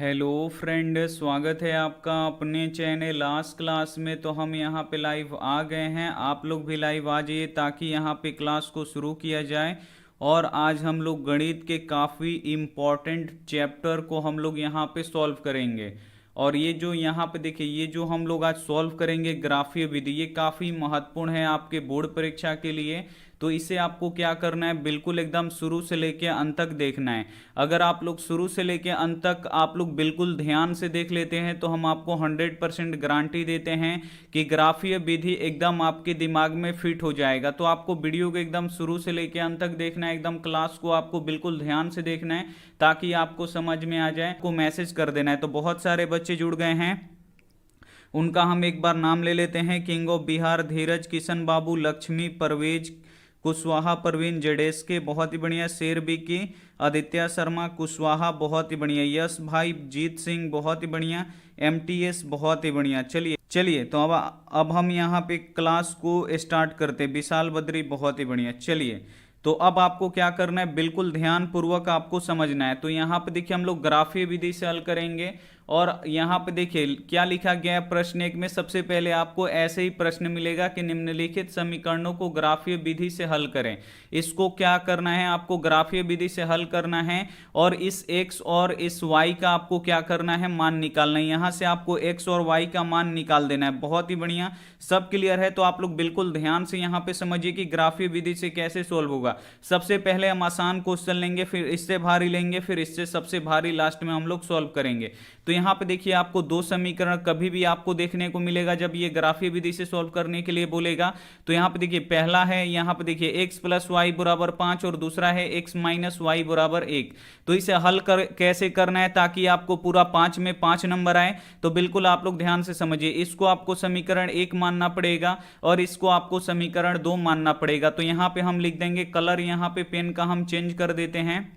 Hello friend, स्वागत है आपका अपने चैनल लास्ट क्लास में। तो हम यहाँ पे लाइव आ गए हैं, आप लोग भी लाइव आ जाइए ताकि यहाँ पे क्लास को शुरू किया जाए। और आज हम लोग गणित के काफ़ी इम्पॉर्टेंट चैप्टर को हम लोग यहाँ पे सॉल्व करेंगे। और ये जो यहाँ पे देखिए, ये जो हम लोग आज सॉल्व करेंगे ग्राफीय विधि, ये काफ़ी महत्वपूर्ण है आपके बोर्ड परीक्षा के लिए। तो इसे आपको क्या करना है, बिल्कुल एकदम शुरू से लेके अंत तक देखना है। अगर आप लोग शुरू से लेके अंत तक आप लोग बिल्कुल ध्यान से देख लेते हैं तो हम आपको 100% गारंटी देते हैं कि ग्राफीय विधि एकदम आपके दिमाग में फिट हो जाएगा। तो आपको वीडियो को एकदम शुरू से लेके अंत तक देखना है, एकदम क्लास को आपको बिल्कुल ध्यान से देखना है ताकि आपको समझ में आ जाए। को मैसेज कर देना है। तो बहुत सारे बच्चे जुड़ गए हैं, उनका हम एक बार नाम ले लेते हैं। किंग ऑफ बिहार धीरज, किशन बाबू, लक्ष्मी, परवेज, कुशवाहा परवीन, जेडेस्के बहुत ही बढ़िया, शेर बिकी, आदित्य शर्मा, कुशवाहा बहुत ही बढ़िया, यश भाई, जीत सिंह बहुत ही बढ़िया, एमटीएस बहुत ही बढ़िया। चलिए चलिए तो अब हम यहाँ पे क्लास को स्टार्ट करते हैं। विशाल बद्री बहुत ही बढ़िया। चलिए तो अब आपको क्या करना है, बिल्कुल ध्यान पूर्वक आपको समझना है। तो यहाँ पे देखिए हम लोग ग्राफीय विधि से हल करेंगे। और यहाँ पे देखिए क्या लिखा गया है प्रश्न एक में। सबसे पहले आपको ऐसे ही प्रश्न मिलेगा कि निम्नलिखित समीकरणों को ग्राफीय विधि से हल करें। इसको क्या करना है, आपको ग्राफीय विधि से हल करना है। और इस x और इस y का आपको क्या करना है, मान निकालना है। यहाँ से आपको x और y का मान निकाल देना है। बहुत ही बढ़िया, सब क्लियर है। तो आप लोग बिल्कुल ध्यान से यहाँ पे समझिए कि ग्राफीय विधि से कैसे सोल्व होगा। सबसे पहले हम आसान क्वेश्चन लेंगे, फिर इससे भारी लेंगे, फिर इससे सबसे भारी लास्ट में हम लोग सॉल्व करेंगे। तो यहाँ पे देखिए आपको दो समीकरण कभी भी आपको देखने को मिलेगा जब ये ग्राफीय विधि से सॉल्व करने के लिए बोलेगा। तो यहाँ पे देखिए पहला है, यहाँ पे देखिए x प्लस वाई बराबर 5 और दूसरा है x माइनस वाई बराबर 1। तो इसे हल कैसे करना है ताकि आपको पूरा 5 में 5 नंबर आए। तो बिल्कुल आप लोग ध्यान से समझिए, इसको आपको समीकरण 1 मानना पड़ेगा और इसको आपको समीकरण 2 मानना पड़ेगा। तो यहाँ पे हम लिख देंगे कलर, यहाँ पे पेन का हम चेंज कर देते हैं।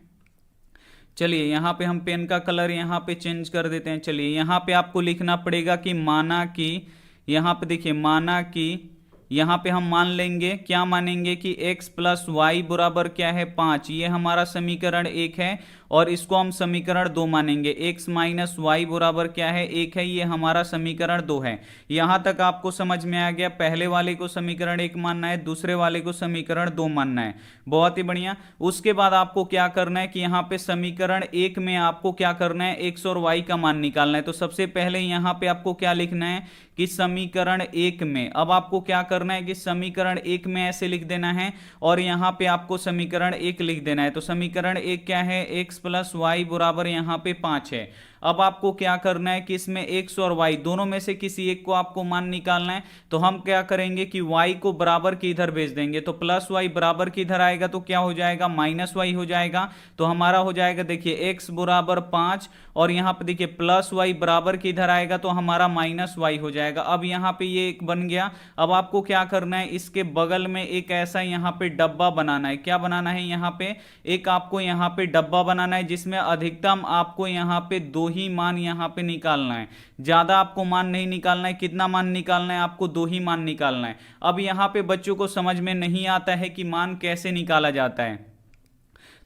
चलिए यहाँ पे हम पेन का कलर यहाँ पे चेंज कर देते हैं। चलिए यहाँ पे आपको लिखना पड़ेगा कि माना कि, यहाँ पे देखिए माना कि, यहाँ पे हम मान लेंगे, क्या मानेंगे कि x प्लस वाई बराबर क्या है 5। ये हमारा समीकरण 1 है और इसको हम समीकरण 2 मानेंगे। x माइनस वाई बराबर क्या है 1 है, ये हमारा समीकरण 2 है। यहाँ तक आपको समझ में आ गया। पहले वाले को समीकरण 1 मानना है, दूसरे वाले को समीकरण 2 मानना है। बहुत ही बढ़िया। उसके बाद आपको क्या करना है कि यहाँ पे समीकरण 1 में आपको क्या करना है, x और y का मान निकालना है। तो सबसे पहले यहाँ पे आपको क्या लिखना है कि समीकरण 1 में, अब आपको क्या करना है कि समीकरण 1 में ऐसे लिख देना है और यहाँ पे आपको समीकरण 1 लिख देना है। तो समीकरण 1 क्या है, x प्लस वाई बराबर यहाँ पे 5 है। अब आपको क्या करना है कि इसमें x और y दोनों में से किसी एक को आपको मान निकालना है। तो हम क्या करेंगे कि y को बराबर की इधर भेज देंगे। तो प्लस वाई बराबर की इधर आएगा तो क्या हो जाएगा, माइनस वाई हो जाएगा। तो हमारा हो जाएगा देखिए x बराबर 5 और यहाँ पे देखिए प्लस वाई बराबर की इधर आएगा तो हमारा माइनस वाई हो जाएगा। अब यहाँ पे ये एक बन गया। अब आपको क्या करना है, इसके बगल में एक ऐसा यहाँ पे डब्बा बनाना है। क्या बनाना है, यहाँ पे एक आपको यहाँ पे डब्बा बनाना है जिसमें अधिकतम आपको यहाँ पे 2 ही मान यहाँ पे निकालना है। ज्यादा आपको मान नहीं निकालना है। कितना मान निकालना है, आपको 2 ही मान निकालना है। अब यहाँ पे बच्चों को समझ में नहीं आता है कि मान कैसे निकाला जाता है।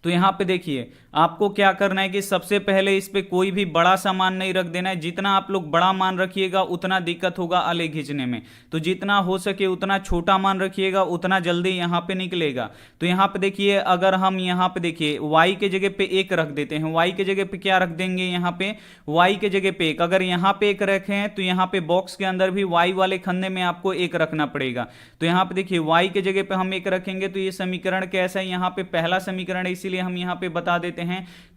तो यहाँ पे देखिए आपको क्या करना है कि सबसे पहले इस पे कोई भी बड़ा सा मान नहीं रख देना है। जितना आप लोग बड़ा मान रखिएगा उतना दिक्कत होगा आले खींचने में। तो जितना हो सके उतना छोटा मान रखिएगा, उतना जल्दी यहाँ पे निकलेगा। तो यहाँ पे देखिए अगर हम यहाँ पे देखिए y के जगह पे 1 रख देते हैं। y के जगह पे क्या रख देंगे, यहाँ पे y के जगह पे 1। अगर यहाँ पे 1 रखे हैं तो यहाँ पे बॉक्स के अंदर भी y वाले खंडे में आपको 1 रखना पड़ेगा। तो यहाँ पे देखिए y के जगह पे हम 1 रखेंगे तो ये समीकरण कैसा है, यहाँ पे पहला समीकरण है इसीलिए हम यहाँ पे बता देते हैं।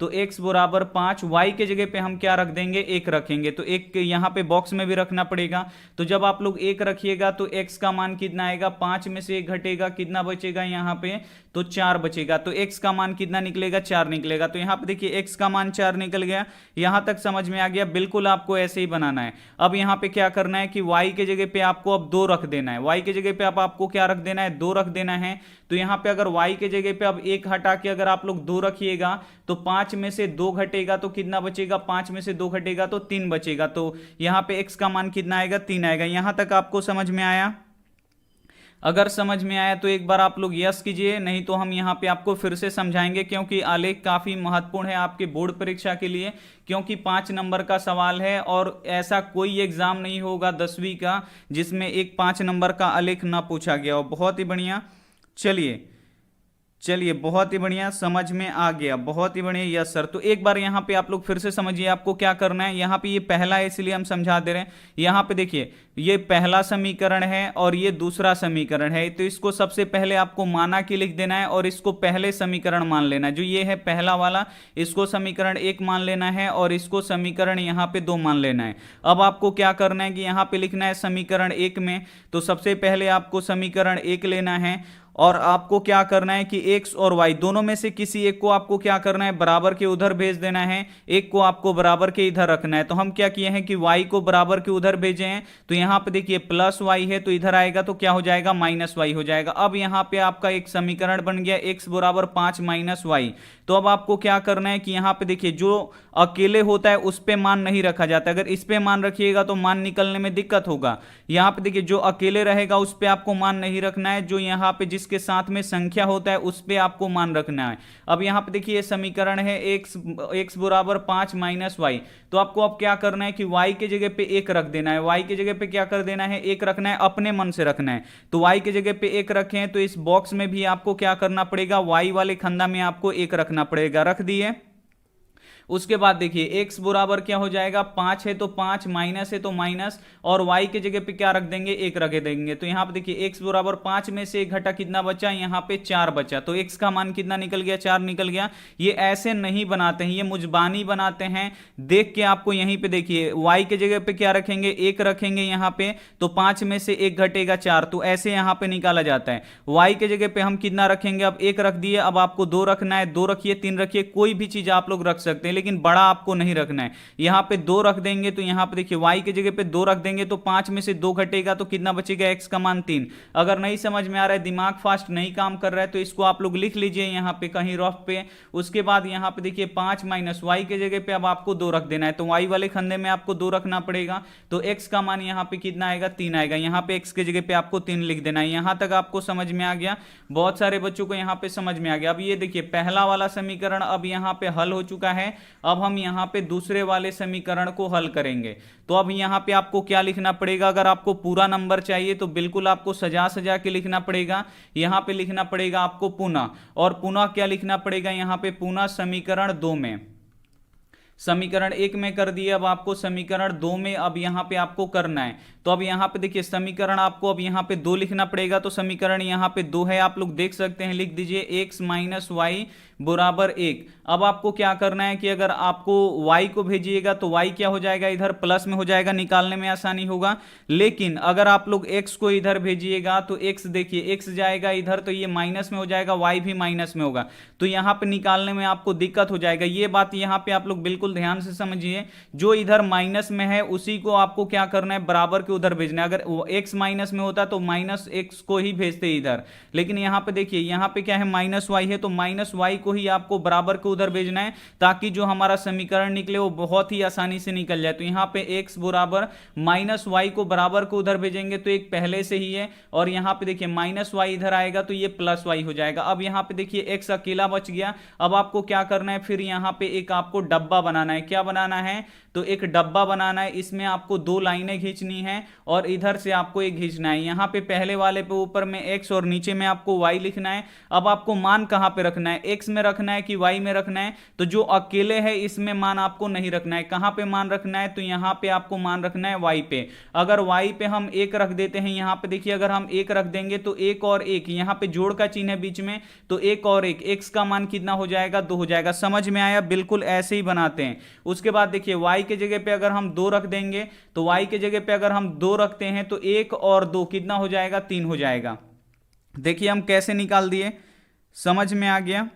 तो x बराबर 5, y के जगह पे हम क्या रख देंगे, 1 रखेंगे। तो एक यहाँ पे बॉक्स में भी रखना पड़ेगा। तो जब आप लोग 1 रखिएगा तो x का मान कितना आएगा, 5 में से 1 घटेगा, कितना बचेगा यहाँ पे, तो 4 बचेगा। तो x का मान कितना निकलेगा, 4 निकलेगा। तो यहाँ पे देखिए x का मान 4 निकल गया। यहाँ तक समझ में आ गया। बिल्कुल आपको ऐसे ही बनाना है। अब यहाँ पे क्या करना है कि y के जगह पे आपको अब 2 रख देना है। y के जगह पे अब आपको क्या रख देना है, 2 रख देना है। तो यहाँ पे अगर y के जगह पे अब 1 हटा के अगर आप लोग 2 रखिएगा तो 5 में से 2 घटेगा तो कितना बचेगा, 5 में से 2 घटेगा तो 3 बचेगा। तो यहाँ पे x का मान कितना आएगा, 3 आएगा। यहाँ तक आपको समझ में आया। अगर समझ में आया तो एक बार आप लोग यस कीजिए, नहीं तो हम यहाँ पे आपको फिर से समझाएंगे, क्योंकि आलेख काफी महत्वपूर्ण है आपके बोर्ड परीक्षा के लिए, क्योंकि 5 नंबर का सवाल है और ऐसा कोई एग्जाम नहीं होगा 10वीं का जिसमें एक 5 नंबर का आलेख ना पूछा गया हो। बहुत ही बढ़िया, चलिए चलिए बहुत ही बढ़िया, समझ में आ गया, बहुत ही बढ़िया। Yes sir. तो एक बार यहाँ पे आप लोग फिर से समझिए आपको क्या करना है। यहाँ पे ये पहला है इसलिए हम समझा दे रहे हैं। यहाँ पे देखिए ये पहला समीकरण है और ये दूसरा समीकरण है, तो इसको सबसे पहले आपको माना कि लिख देना है और इसको पहले समीकरण मान लेना है। जो ये है पहला वाला, इसको समीकरण 1 मान लेना है और इसको समीकरण यहाँ पे 2 मान लेना है। अब आपको क्या करना है कि यहाँ पे लिखना है समीकरण 1 में, तो सबसे पहले आपको समीकरण 1 लेना है और आपको क्या करना है कि x और y दोनों में से किसी एक को आपको क्या करना है, बराबर के उधर भेज देना है, एक को आपको बराबर के इधर रखना है। तो हम क्या किए हैं कि y को बराबर के उधर भेजे हैं, तो यहां पे देखिए प्लस y है तो इधर आएगा तो क्या हो जाएगा, माइनस y हो जाएगा। अब यहां पे आपका एक समीकरण बन गया x बराबर 5 माइनस वाई। तो अब आपको क्या करना है कि यहां पे देखिए जो अकेले होता है उस पे मान नहीं रखा जाता, अगर इस पे मान रखिएगा तो मान निकलने में दिक्कत होगा। यहां पे देखिए जो अकेले रहेगा उस पे आपको मान नहीं रखना है, जो यहां पे जिसके साथ में संख्या होता है उस पे आपको मान रखना है। अब यहां पे देखिए समीकरण है x बराबर 5 माइनस वाई, तो आपको अब क्या करना है कि y के जगह पे 1 रख देना है। y के जगह पे क्या कर देना है, 1 रखना है, अपने मन से रखना है। तो y के जगह पे 1 रखें तो इस बॉक्स में भी आपको क्या करना पड़ेगा, y वाले खंडा में आपको 1 रखना पड़ेगा। रख दिए। उसके बाद देखिए x बराबर क्या हो जाएगा, 5 है तो 5, माइनस है तो माइनस, और y के जगह पे क्या रख देंगे, 1 रख देंगे। तो यहां पे देखिए x बराबर 5 में से 1 घटा कितना बचा, यहां पे 4 बचा, तो x का मान कितना निकल गया, 4 निकल गया। ये ऐसे नहीं बनाते हैं, ये मुजबानी बनाते हैं। देख के आपको यहीं पे देखिए y के जगह पे क्या रखेंगे, 1 रखेंगे यहां पे, तो 5 में से 1 घटेगा 4, तो ऐसे यहां पे निकाला जाता है। y के जगह पे हम कितना रखेंगे, अब 1 रख दिए, अब आपको 2 रखना है, 2 रखिए, 3 रखिए, कोई भी चीज आप लोग रख सकते हैं, लेकिन बड़ा आपको नहीं रखना है। यहां पे 2 रख देंगे तो यहां पे देखिए y के जगह पे 2 रख देंगे तो 5 में से 2 घटेगा तो कितना बचेगा, x का मान 3। अगर नहीं समझ में आ रहा है, दिमाग फास्ट नहीं काम कर रहा है, तो इसको आप लोग लिख लीजिए यहां पे कहीं रफ पे। उसके बाद यहां पे देखिए 5 माइनस y के जगह पे अब आपको 2 रख देना है, तो y वाले खंडे में आपको 2 रखना पड़ेगा, तो x का मान यहां पे कितना आएगा, 3 आएगा। यहां पे x के जगह पे आपको 3 लिख देना है। यहां तक आपको समझ में आ गया, बहुत सारे बच्चों को यहां पे समझ में आ गया। अब ये देखिए पहला वाला समीकरण अब यहां पे हल हो चुका है। अब हम यहां पे दूसरे वाले समीकरण को हल करेंगे। तो अब यहां पे आपको क्या लिखना पड़ेगा, अगर आपको पूरा नंबर चाहिए तो बिल्कुल आपको सजा सजा के लिखना पड़ेगा। यहां पे लिखना पड़ेगा आपको पुनः, और पुनः क्या लिखना पड़ेगा, यहां पे पुनः समीकरण 2 में, समीकरण 1 में कर दिए, अब आपको समीकरण 2 में अब यहां पे आपको करना है। तो अब यहां पे देखिए समीकरण आपको अब यहां पे 2 लिखना पड़ेगा, तो समीकरण यहां पे 2 है, आप लोग देख सकते हैं, लिख दीजिए x माइनस वाई बराबर 1। अब आपको क्या करना है कि अगर आपको y को भेजिएगा तो y क्या हो जाएगा, इधर प्लस में हो जाएगा, निकालने में आसानी होगा। लेकिन अगर आप लोग x को इधर भेजिएगा तो x देखिए x जाएगा इधर तो ये माइनस में हो जाएगा, y भी माइनस में होगा, तो यहां पे निकालने में आपको दिक्कत हो जाएगा। ये बात यहां पे आप लोग बिल्कुल ध्यान से समझिए, जो इधर माइनस में है उसी को आपको क्या करना है, बराबर के उधर भेजना है। अगर x माइनस में होता तो माइनस x को ही भेजते इधर, लेकिन यहां पे देखिए यहां पे क्या है, माइनस y है, तो माइनस y को ही आपको बराबर के उधर भेजना है, ताकि जो हमारा समीकरण निकले वो बहुत ही आसानी से निकल जाए। तो यहां पे x बराबर माइनस वाई को बराबर को उधर भेजेंगे तो एक पहले से ही है, और यहां पे देखिए माइनस वाई इधर आएगा तो ये प्लस वाई हो जाएगा। अब यहां पे देखिए x अकेला बच गया। अब आपको क्या करना है, फिर यहां पे एक आपको डब्बा बनाना है। क्या बनाना है, तो एक डब्बा बनाना है, इसमें आपको 2 लाइनें खींचनी है और इधर से आपको एक खींचना है। यहां पे पहले वाले पे ऊपर में x और नीचे में आपको y लिखना है। अब आपको मान कहां पे रखना है, x में रखना है कि y में रखना है, तो जो अकेले है इसमें मान आपको नहीं रखना है। कहां पे मान रखना है, तो यहां पे आपको मान रखना है y पे। अगर y पे हम 1 रख देते हैं, यहां पे देखिए अगर हम 1 रख देंगे तो 1 और 1, यहां पे जोड़ का चिन्ह है बीच में, तो 1 और 1, x का मान कितना हो जाएगा, 2 हो जाएगा। समझ में आया, बिल्कुल ऐसे ही बनाते हैं। उसके बाद देखिए y के जगह पे अगर हम 2 रख देंगे, तो y के जगह पे अगर हम 2 रखते हैं तो 1 और 2 कितना हो जाएगा, 3 हो जाएगा। देखिए हम कैसे निकाल दिए, समझ में आ गया,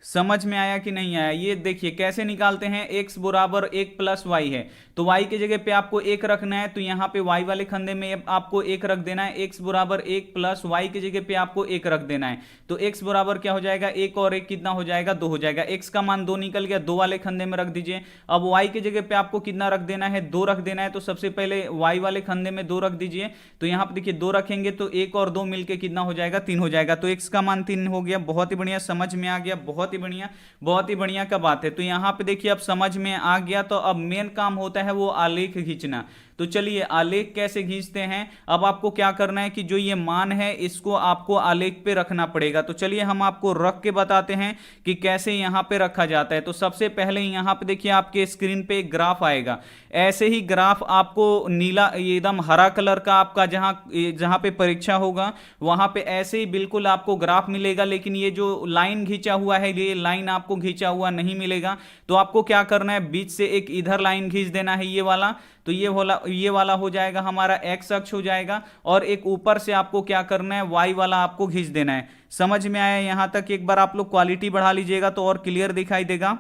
समझ में आया कि नहीं आया? ये देखिए कैसे निकालते हैं, x बराबर 1 प्लस वाई है, तो y की जगह पे आपको 1 रखना है, तो यहाँ पे y वाले खंडे में आपको 1 रख देना है। x बराबर 1 प्लस वाई की जगह पे आपको 1 रख देना है, तो x बराबर क्या हो जाएगा, 1 और 1 कितना हो जाएगा, 2 हो जाएगा। x का मान 2 निकल गया, 2 वाले खंडे में रख दीजिए। अब y की जगह पे आपको कितना रख देना है, 2 रख देना है, तो सबसे पहले y वाले खंडे में 2 रख दीजिए। तो यहाँ पे देखिए 2 रखेंगे तो 1 और 2 मिलके कितना हो जाएगा, 3 हो जाएगा। तो x का मान 3 हो गया। बहुत ही बढ़िया, समझ में आ गया, बहुत ही बढ़िया, बहुत ही बढ़िया का बात है। तो यहाँ पे देखिए अब समझ में आ गया, तो अब मेन काम होता है वो आलेख खींचना। तो चलिए आलेख कैसे खींचते हैं। अब आपको क्या करना है कि जो ये मान है इसको आपको आलेख पे रखना पड़ेगा। तो चलिए हम आपको रख के बताते हैं कि कैसे यहाँ पे रखा जाता है। तो सबसे पहले यहाँ पे देखिए आपके स्क्रीन पे एक ग्राफ आएगा। ऐसे ही ग्राफ आपको नीला एकदम हरा कलर का आपका जहाँ पे परीक्षा होगा वहां पे ऐसे ही बिल्कुल आपको ग्राफ मिलेगा, लेकिन ये जो लाइन खींचा हुआ है ये लाइन आपको खींचा हुआ नहीं मिलेगा। तो आपको क्या करना है, बीच से एक इधर लाइन खींच देना है, ये वाला। तो ये वाला हो जाएगा हमारा एक्स अक्ष हो जाएगा, और एक ऊपर से आपको क्या करना है, वाई वाला आपको खींच देना है। समझ में आया यहां तक? एक बार आप लोग क्वालिटी बढ़ा लीजिएगा तो और क्लियर दिखाई देगा।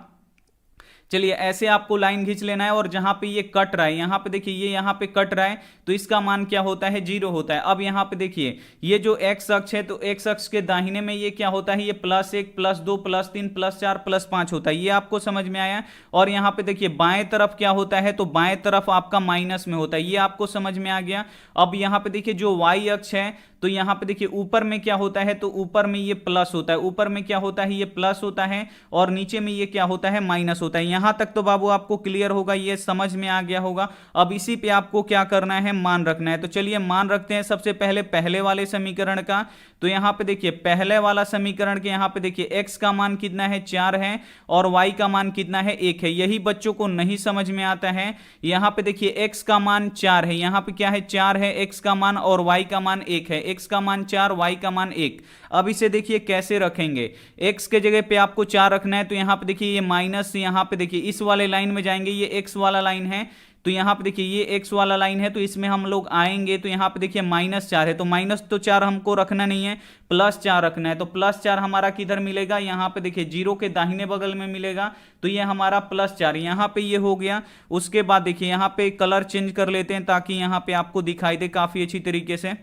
चलिए ऐसे आपको लाइन खींच लेना है, और जहां पे ये कट रहा है, यहां पे देखिए ये यहां पे कट रहा है, तो इसका मान क्या होता है, 0 होता है। अब यहां पे देखिए ये जो एक्स अक्ष है, तो एक्स अक्ष के दाहिने में ये क्या होता है, ये +1 +2 +3 +4 +5 होता है। ये आपको समझ में आया। और यहां पे देखिए बाएं तरफ क्या होता है, तो बाएं तरफ आपका माइनस में होता है। ये आपको समझ में आ गया। अब यहां पे देखिए जो वाई अक्ष है, तो यहां पे देखिए ऊपर में क्या होता है, तो ऊपर में ये प्लस होता है, ऊपर में क्या होता है, ये प्लस होता है, और नीचे में ये क्या होता है, माइनस होता है। यहां तक तो बाबू आपको क्लियर होगा, ये समझ में आ गया होगा। अब इसी पे आपको क्या करना है, मान रखना है। तो चलिए मान रखते हैं सबसे पहले पहले वाले समीकरण का। तो यहां पे देखिए पहले वाला समीकरण के यहां पे देखिए x का मान कितना है, 4 है, और y का मान कितना है, 1 है। यही बच्चों को नहीं समझ में आता है। यहां पे देखिए x का मान 4 है, यहां पे क्या है, 4 है x का मान, और y का मान 1 है। x का मान 4, y का मान 1। अब इसे देखिए कैसे रखेंगे, x के जगह पे आपको 4 रखना है, तो यहां पे देखिए ये माइनस, यहां पे देखिए इस वाले लाइन में जाएंगे, ये x वाला लाइन है, तो यहां पे देखिए ये x वाला लाइन है, तो इसमें हम लोग आएंगे, तो यहां पे देखिए -4 है, तो -4 हमको रखना नहीं है, +4 रखना है। तो +4 हमारा किधर मिलेगा, यहां पे देखिए 0 के दाहिने बगल में मिलेगा, तो ये हमारा +4 यहां पे ये हो गया। उसके बाद देखिए यहां पे कलर चेंज कर लेते हैं ताकि यहां पे आपको दिखाई दे काफी अच्छी तरीके से।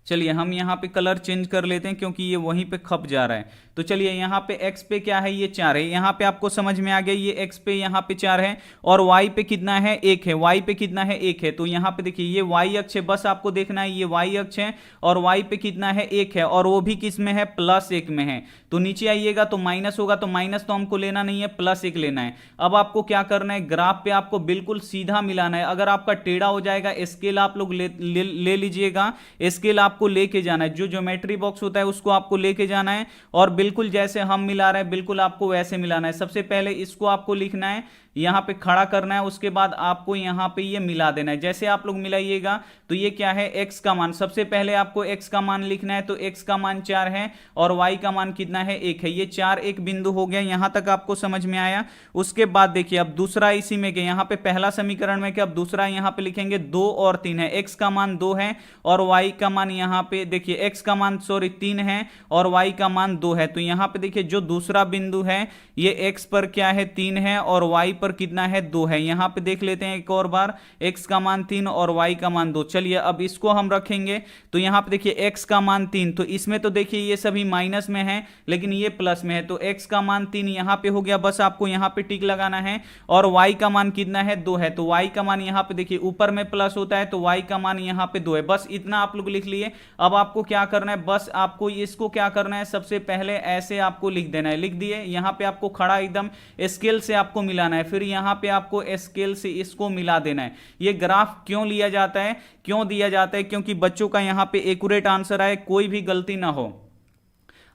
चलिए हम यहाँ पे कलर चेंज कर लेते हैं क्योंकि ये वहीं पे खप जा रहा है। तो चलिए यहाँ पे x पे क्या है, ये 4 है, यहाँ पे आपको समझ में आ गया, ये x पे यहाँ पे 4 है, और y पे कितना है, 1 है, y पे कितना है, 1 है। तो यहाँ पे देखिए ये y अक्ष है, बस आपको देखना है ये y अक्ष है, और y पे कितना है, 1 है, और वो भी किस में है, +1 में है। तो नीचे आइएगा तो माइनस होगा, तो माइनस तो हमको लेना नहीं है, +1 लेना है। अब आपको क्या करना है, ग्राफ पे आपको बिल्कुल सीधा मिलाना है। अगर आपका टेढ़ा हो जाएगा, स्केल आप लोग ले लीजिएगा, स्केल आपको लेके जाना है, जो ज्योमेट्री बॉक्स होता है उसको आपको लेके जाना है, और बिल्कुल जैसे हम मिला रहे हैं बिल्कुल आपको वैसे मिलाना है। सबसे पहले इसको आपको लिखना है, यहां पे खड़ा करना है, उसके बाद आपको यहां पे ये मिला देना है। जैसे आप लोग मिलाइएगा तो ये क्या है, x का मान, सबसे पहले आपको x का मान लिखना है, तो x का मान 4 है, और y का मान कितना है, 1 है। ये 4 एक बिंदु हो गया, यहां तक आपको समझ में आया। उसके बाद देखिए अब दूसरा इसी में गया, यहां पे पहला समीकरण में क्या, अब दूसरा यहां पे लिखेंगे 2 और 3 है, x का मान 2 है, और y का मान यहां पे देखिए x का मान 3 है, और y का मान 2 है। तो यहां पे देखिए जो दूसरा बिंदु है ये x पर क्या है, 3 है, और y पर कितना है, 2 है। यहां पे देख लेते हैं एक और बार, x का मान 3 और y का मान 2। चलिए अब इसको हम रखेंगे, तो यहां पे देखिए x का मान 3, तो इसमें तो देखिए ये सभी माइनस में है लेकिन ये प्लस में है, तो x का मान 3 यहां पे हो गया, बस आपको यहां पे टिक लगाना है। और y का मान कितना है, 2 है, तो y का मान यहां पे देखिए ऊपर में प्लस होता है, तो y का मान यहां पे 2 है। बस इतना आप लोग लिख लिए। अब आपको क्या करना है, बस आपको इसको क्या करना है, सबसे पहले ऐसे आपको लिख देना है, लिख दिए। यहां पे आपको खड़ा एकदम स्केल से आपको मिलाना है, फिर यहां पे आपको स्केल से इसको मिला देना है। ये ग्राफ क्यों लिया जाता है, क्यों दिया जाता है, क्योंकि बच्चों का यहां पे एक्यूरेट आंसर आए, कोई भी गलती ना हो।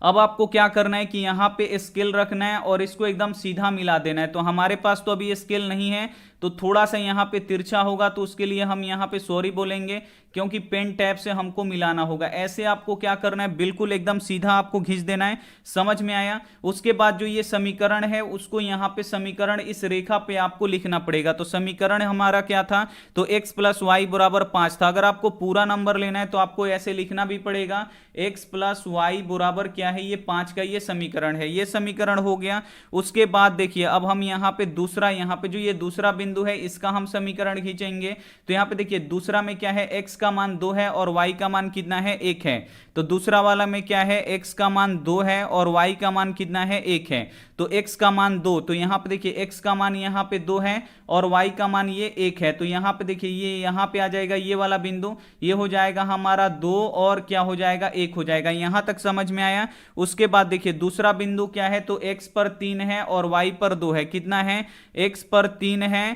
अब आपको क्या करना है कि यहां पे स्केल रखना है और इसको एकदम सीधा मिला देना है। तो हमारे पास तो अभी स्केल नहीं है, तो थोड़ा सा यहाँ पे तिरछा होगा, तो उसके लिए हम यहाँ पे सॉरी बोलेंगे, क्योंकि पेन टैब से हमको मिलाना होगा। ऐसे आपको क्या करना है, बिल्कुल एकदम सीधा आपको खींच देना है। समझ में आया? उसके बाद जो ये समीकरण है उसको यहाँ पे समीकरण इस रेखा पे आपको लिखना पड़ेगा। तो समीकरण हमारा क्या था, तो x प्लस वाई बराबर 5 था। अगर आपको पूरा नंबर लेना है तो आपको ऐसे लिखना भी पड़ेगा, x प्लस वाई बराबर क्या है, ये 5 का ये समीकरण है। ये समीकरण हो गया। उसके बाद देखिए अब हम यहाँ पे दूसरा, यहाँ पे जो ये दूसरा बिंदु है इसका हम समीकरण खींचेंगे। तो यहाँ पे देखिए दूसरा में क्या है, x का मान 2 है और y का मान कितना है, 1 है। तो दूसरा वाला में क्या है, x का मान 2 है और y का मान कितना है, 1 है। तो x का मान 2, तो यहाँ पे देखिए x का मान यहाँ पे 2 है और y का मान ये 1 है। तो यहाँ पे देखिए ये यहाँ पे आ जाएगा ये वाला बिंदु, ये हो जाएगा हमारा 2 और क्या हो जाएगा, 1 हो जाएगा। यहाँ तक समझ में आया? उसके बाद देखिए दूसरा बिंदु क्या है, तो x पर 3 है और y पर 2 है। कितना है, x पर 3 है,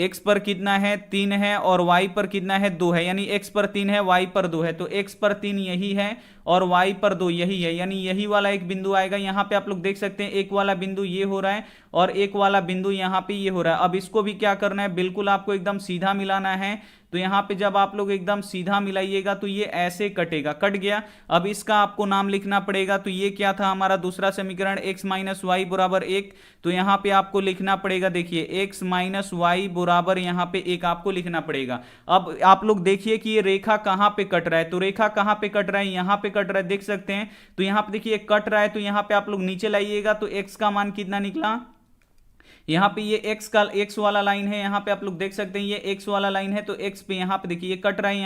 x पर कितना है, 3 है और y पर कितना है, 2 है। यानी x पर 3 है, y पर 2 है। तो x पर 3 यही है और y पर 2 यही है, यानी यही वाला एक बिंदु आएगा। यहाँ पे आप लोग देख सकते हैं एक वाला बिंदु ये हो रहा है और एक वाला बिंदु यहाँ पे ये हो रहा है। अब इसको भी क्या करना है, बिल्कुल आपको एकदम सीधा मिलाना है। तो यहाँ पे जब आप लोग एकदम सीधा मिलाइएगा तो ये ऐसे कटेगा, कट गया। अब इसका आपको नाम लिखना पड़ेगा। तो ये क्या था हमारा दूसरा समीकरण, x माइनस वाई बराबर 1। तो यहाँ पे आपको लिखना पड़ेगा, देखिए x माइनस वाई बराबर यहाँ पे 1 आपको लिखना पड़ेगा। अब आप लोग देखिए कि ये रेखा कहाँ पे कट रहा है, तो रेखा कहाँ पे कट रहा है, यहाँ पे कट रहा है, देख सकते हैं। तो यहाँ पे देखिए कट रहा है, तो यहाँ पे आप लोग नीचे लाइएगा तो x का मान कितना निकला, यहाँ पे ये x वाला लाइन है, यहाँ पे आप लोग देख सकते हैं ये x वाला लाइन है। तो x पे यहाँ पे देखिए ये कट रहा है,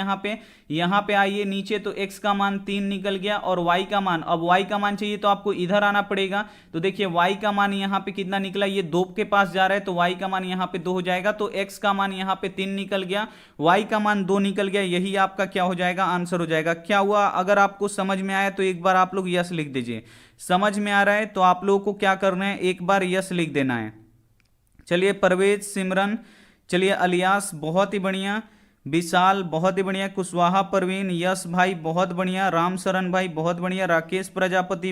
यहाँ पे आइए नीचे, तो x का मान 3 निकल गया और y का मान, अब y का मान चाहिए तो आपको इधर आना पड़ेगा। तो देखिए y का मान यहाँ पे कितना निकला, ये 2 के पास जा रहा है तो y का मान यहाँ पे 2 हो जाएगा। तो x का मान यहाँ पे 3 निकल गया, y का मान 2 निकल गया। यही आपका क्या हो जाएगा, आंसर हो जाएगा। क्या हुआ, अगर आपको समझ में आया तो एक बार आप लोग यस लिख दीजिए। समझ में आ रहा है तो आप लोगों को क्या करना है, एक बार यस लिख देना है। चलिए परवेज, सिमरन, चलिए अलियास बहुत ही बढ़िया, विशाल बहुत ही बढ़िया, कुशवाहा परवीन, यश भाई बहुत बढ़िया, राम शरण भाई बहुत बढ़िया, राकेश प्रजापति